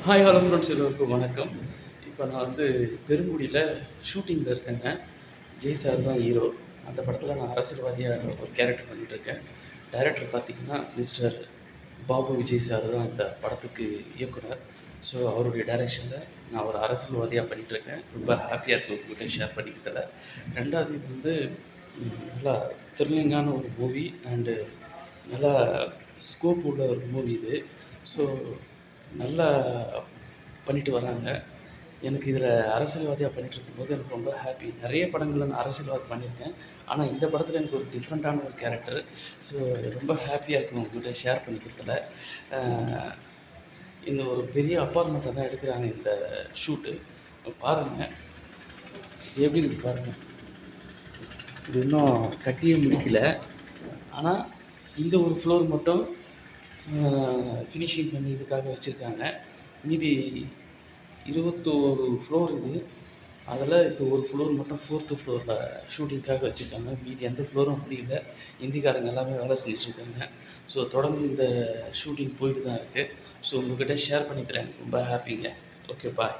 Hi hello friends எல்லோருக்கும் வணக்கம். இப்போ நான் பெருங்குடியில் ஷூட்டிங்கில் இருக்கேங்க. ஜெய் சார் தான் ஹீரோ. அந்த படத்தில் நான் அரசியல்வாதியாக ஒரு கேரக்டர் பண்ணிகிட்ருக்கேன். டைரக்டர் பார்த்திங்கன்னா மிஸ்டர் பாபு விஜய் சார் தான் இந்த படத்துக்கு இயக்குனர். ஸோ அவருடைய டைரக்ஷனில் நான் ஒரு அரசியல்வாதியாக பண்ணிகிட்ருக்கேன். ரொம்ப ஹாப்பியாக இருக்குது உங்கள்கிட்ட ஷேர் பண்ணிக்கிறதுல. ரெண்டாவது நல்லா த்ரில்லிங்கான ஒரு மூவி அண்டு நல்லா ஸ்கோப் உள்ள ஒரு மூவி இது. ஸோ நல்லா பண்ணிட்டு வராங்க. எனக்கு இதில் அரசியல்வாதியாக பண்ணிகிட்ருக்கும்போது எனக்கு ரொம்ப ஹாப்பி. நிறைய படங்களில் நான் அரசியல்வாதி பண்ணியிருக்கேன். ஆனால் இந்த படத்தில் எனக்கு ஒரு டிஃப்ரெண்ட்டான ஒரு கேரக்டர். ஸோ ரொம்ப ஹாப்பியாக இருக்கும் உங்கள்கிட்ட ஷேர் பண்ணிக்கிறதுல. இந்த ஒரு பெரிய அப்பார்ட்மெண்ட்டில் தான் எடுக்கிறாங்க இந்த ஷூட்டு. பாருங்கள் எப்படி இருக்குது பாருங்கள். இது இன்னும் கட்டியே முடிக்கல. ஆனால் இந்த ஒரு ஃப்ளோர் மட்டும் ஃபினிஷிங் பண்ணி இதுக்காக வச்சுருக்காங்க. மீதி 21 ஃப்ளோர் இது. அதில் இந்த ஒரு ஃப்ளோர் மட்டும் 4th ஃப்ளோரில் ஷூட்டிங்காக வச்சுருக்காங்க. மீதி எந்த ஃப்ளோரும் முடியல. ஹிந்திக்காரங்க எல்லாமே வேலை செஞ்சுட்ருக்காங்க. ஸோ தொடர்ந்து இந்த ஷூட்டிங் போயிட்டு தான் இருக்குது. ஸோ உங்கள்கிட்ட ஷேர் பண்ணிக்கிறேன். ரொம்ப ஹாப்பிங்க. Okay bye.